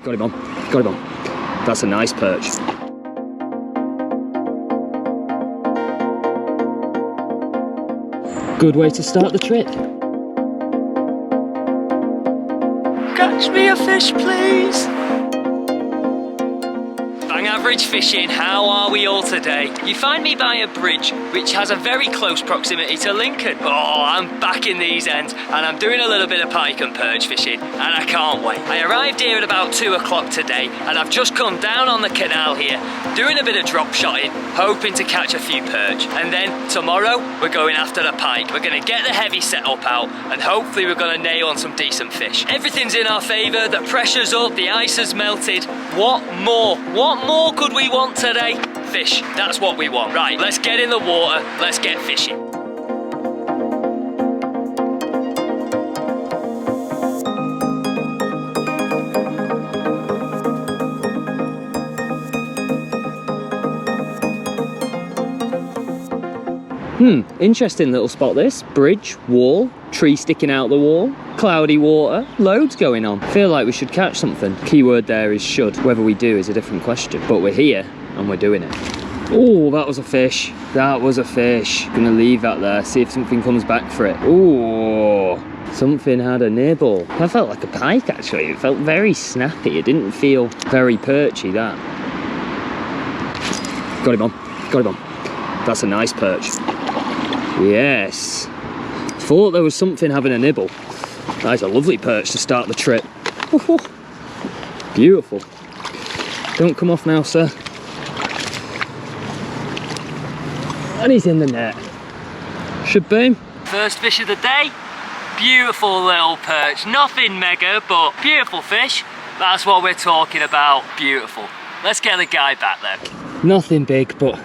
Got him on, got him on. That's a nice perch. Good way to start the trip. Catch me a fish, please. Bang average fishing, how are we all today? You find me by a bridge which has a very close proximity to Lincoln. Oh, I'm back in these ends and I'm doing a little bit of pike and perch fishing and I can't wait. I arrived here at about 2 o'clock today and I've just come down on the canal here, doing a bit of drop shotting, hoping to catch a few perch. And then tomorrow we're going after the pike. We're going to get the heavy setup out and hopefully we're going to nail on some decent fish. Everything's in our favour, the pressure's up, the ice has melted. What more? What more could we want today? Fish, that's what we want. Right, let's get in the water, let's get fishing. Interesting little spot this. Bridge, wall, tree sticking out the wall, cloudy water, loads going on. Feel like we should catch something. Keyword there is should. Whether we do is a different question. But we're here and we're doing it. Oh, that was a fish. That was a fish. Gonna leave that there, see if something comes back for it. Oh, something had a nibble. That felt like a pike actually. It felt very snappy. It didn't feel very perchy, that. Got him on, got him on. That's a nice perch. Yes. Thought there was something having a nibble. That is a lovely perch to start the trip. Beautiful. Don't come off now, sir. And he's in the net. Should be. First fish of the day. Beautiful little perch. Nothing mega, but beautiful fish. That's what we're talking about. Beautiful. Let's get the guy back there. Nothing big, but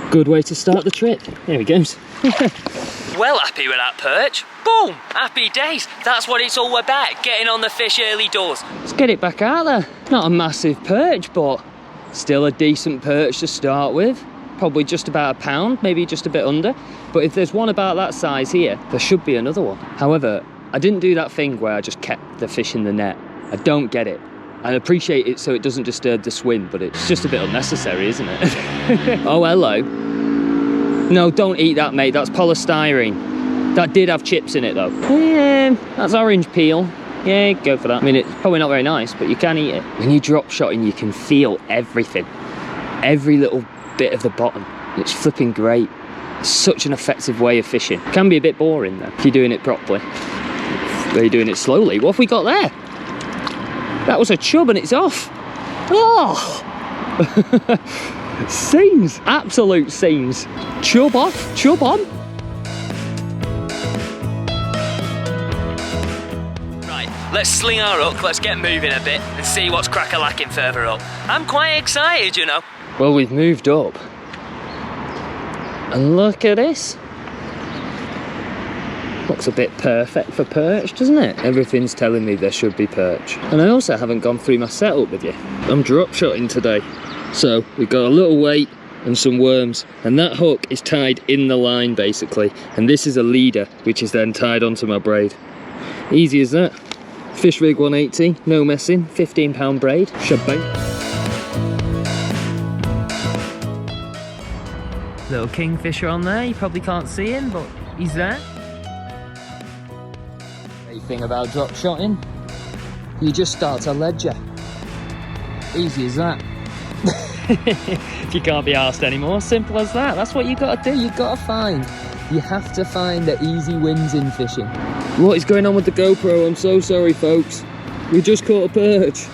good way to start the trip. There he goes. Well happy with that perch. Boom! Happy days. That's what it's all about, getting on the fish early doors. Let's get it back out there. Not a massive perch, but still a decent perch to start with. Probably just about a pound, maybe just a bit under. But if there's one about that size here, there should be another one. However, I didn't do that thing where I just kept the fish in the net. I don't get it. I appreciate it so it doesn't disturb the swim, but it's just a bit unnecessary, isn't it? Oh, hello. No, don't eat that, mate. That's polystyrene. That did have chips in it, though. Yeah, that's orange peel. Yeah, go for that. I mean, it's probably not very nice, but you can eat it. When you drop shotting, you can feel everything. Every little bit of the bottom. It's flipping great. It's such an effective way of fishing. It can be a bit boring, though, if you're doing it properly. But you're doing it slowly. What have we got there? That was a chub and it's off. Oh! Seams, absolute seams. Chub off, chub on. Right, let's sling our hook, let's get moving a bit and see what's crack-a-lacking further up. I'm quite excited, you know. Well, we've moved up. And look at this. Looks a bit perfect for perch, doesn't it? Everything's telling me there should be perch. And I also haven't gone through my setup with you. I'm drop shotting today. So we've got a little weight and some worms. And that hook is tied in the line basically. And this is a leader, which is then tied onto my braid. Easy as that. Fish rig 180, no messing, £15 braid, shabang. Little kingfisher on there, you probably can't see him, but he's there. Great thing about drop shotting, you just start to ledger. Easy as that. If you can't be arsed anymore, simple as that. That's what you got to do. You got to find. You have to find the easy wins in fishing. What is going on with the GoPro? I'm so sorry, folks. We just caught a perch.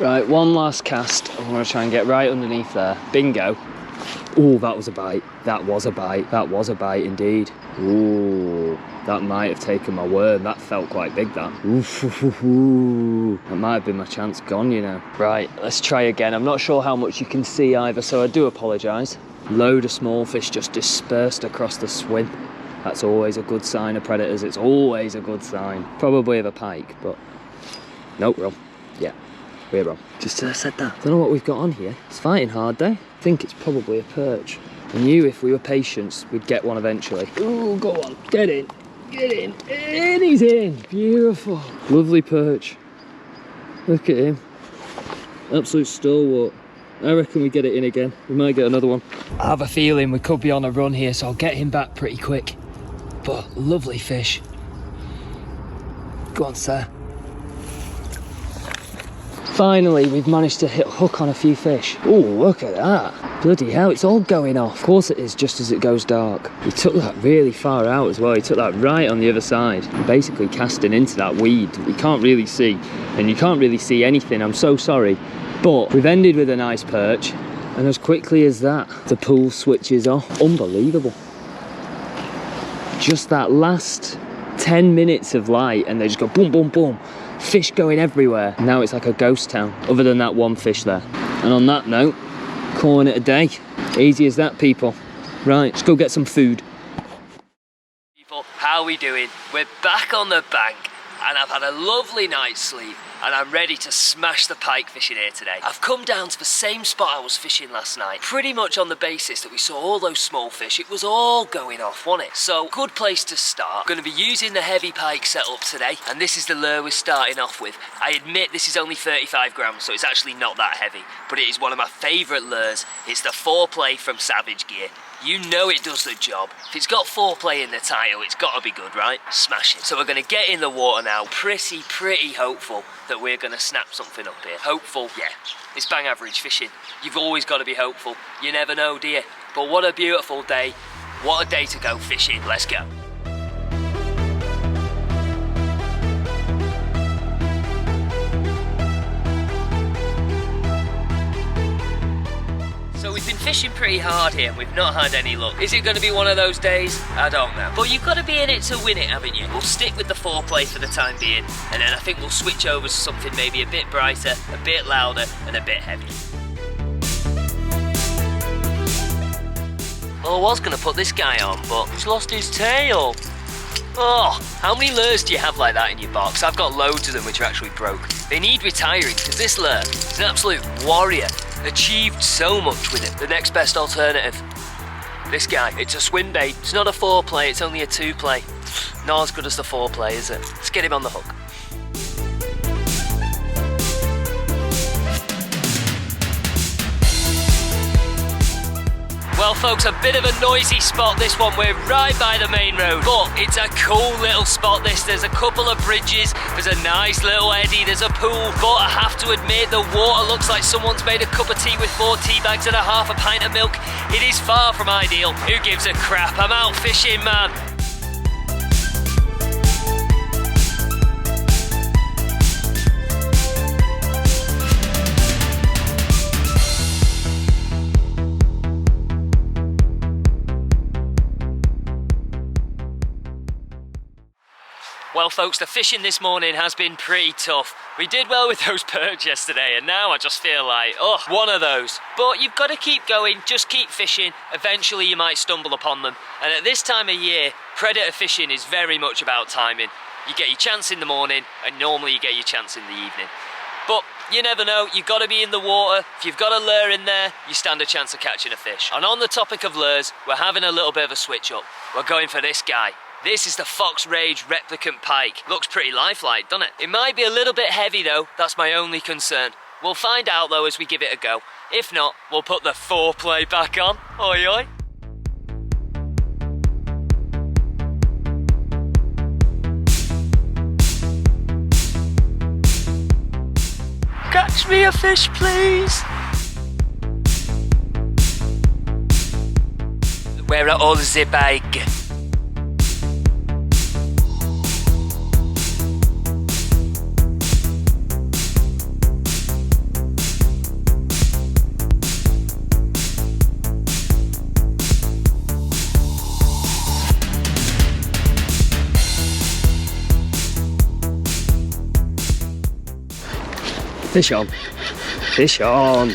Right, one last cast. I'm going to try and get right underneath there. Bingo. Oh, that was a bite. That was a bite. That was a bite indeed. Ooh, that might have taken my worm. That felt quite big, that. Ooh, that might have been my chance gone, you know. Right, let's try again. I'm not sure how much you can see either, so I do apologise. Load of small fish just dispersed across the swim. That's always a good sign of predators. It's always a good sign. Probably of a pike, but nope, wrong. Yeah, we're wrong. Just as I said that. Don't know what we've got on here. It's fighting hard though. I think it's probably a perch. I knew if we were patient, we'd get one eventually. Ooh, go on, get in. Get in. And he's in. Beautiful. Lovely perch. Look at him. Absolute stalwart. I reckon we get it in again. We might get another one. I have a feeling we could be on a run here, so I'll get him back pretty quick. But lovely fish. Go on, sir. Finally, we've managed to hit hook on a few fish. Oh, look at that. Bloody hell, it's all going off. Of course it is, just as it goes dark. He took that really far out as well. He took that right on the other side. Basically casting into that weed. You can't really see, and you can't really see anything. I'm so sorry. But we've ended with a nice perch, and as quickly as that, the pool switches off. Unbelievable. Just that last 10 minutes of light, and they just go boom, boom, boom. Fish going everywhere. Now it's like a ghost town, other than that one fish there. And on that note, calling it a day. Easy as that, people. Right, let's go get some food. People, how are we doing? We're back on the bank, and I've had a lovely night's sleep, and I'm ready to smash the pike fishing here today. I've come down to the same spot I was fishing last night, pretty much on the basis that we saw all those small fish. It was all going off, wasn't it? So, good place to start. I'm going to be using the heavy pike setup today, and this is the lure we're starting off with. I admit this is only 35 grams, so it's actually not that heavy, but it is one of my favourite lures. It's the 4Play from Savage Gear. You know it does the job. If it's got 4Play in the title, it's got to be good, right? Smash it. So we're going to get in the water now. Pretty hopeful that we're going to snap something up here. Hopeful, yeah. It's bang average fishing. You've always got to be hopeful. You never know, do you? But what a beautiful day. What a day to go fishing. Let's go. So we've been fishing pretty hard here and we've not had any luck. Is it going to be one of those days? I don't know. But you've got to be in it to win it, haven't you? We'll stick with the 4Play for the time being, and then I think we'll switch over to something maybe a bit brighter, a bit louder, and a bit heavier. Well, I was going to put this guy on, but he's lost his tail. Oh, how many lures do you have like that in your box? I've got loads of them which are actually broke. They need retiring, because this lure is an absolute warrior. Achieved so much with it. The next best alternative, this guy. It's a swim bait. It's not a 4Play, it's only a 2Play. Not as good as the 4Play, is it? Let's get him on the hook. Well folks, a bit of a noisy spot this one. We're right by the main road, but it's a cool little spot this. There's a couple of bridges, there's a nice little eddy, there's a pool, but I have to admit the water looks like someone's made a cup of tea with 4 tea bags and a half a pint of milk. It is far from ideal. Who gives a crap? I'm out fishing, man. Well folks, the fishing this morning has been pretty tough. We did well with those perch yesterday, and now I just feel like, oh, one of those. But you've got to keep going, just keep fishing. Eventually you might stumble upon them. And at this time of year, predator fishing is very much about timing. You get your chance in the morning, and normally you get your chance in the evening. But you never know, you've got to be in the water. If you've got a lure in there, you stand a chance of catching a fish. And on the topic of lures, we're having a little bit of a switch up. We're going for this guy. This is the Fox Rage Replicant Pike. Looks pretty lifelike, doesn't it? It might be a little bit heavy though, that's my only concern. We'll find out though as we give it a go. If not, we'll put the 4Play back on. Oi oi. Catch me a fish, please. Where are all the bag? Fish on. Fish on.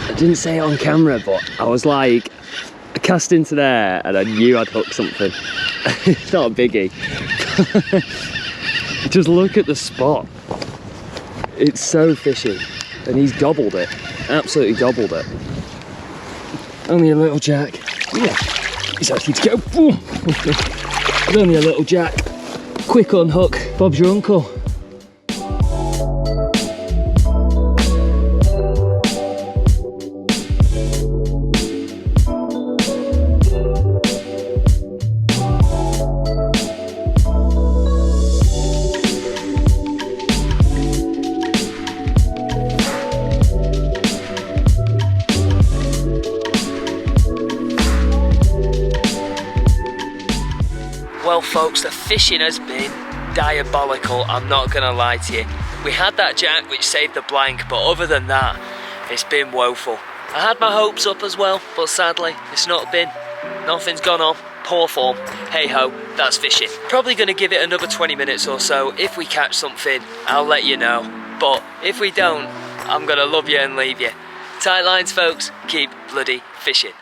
I didn't say it on camera, but I was like, I cast into there and I knew I'd hook something. It's not a biggie. Just look at the spot. It's so fishy. And he's gobbled it. Absolutely gobbled it. Only a little jack. Yeah. It's actually to go. It's only a little jack. Quick unhook. Bob's your uncle. Well folks, the fishing has been diabolical, I'm not gonna lie to you. We had that jack which saved the blank, but other than that, it's been woeful. I had my hopes up as well, but sadly, it's not been. Nothing's gone on, poor form. Hey ho, that's fishing. Probably gonna give it another 20 minutes or so. If we catch something, I'll let you know. But if we don't, I'm gonna love you and leave you. Tight lines folks, keep bloody fishing.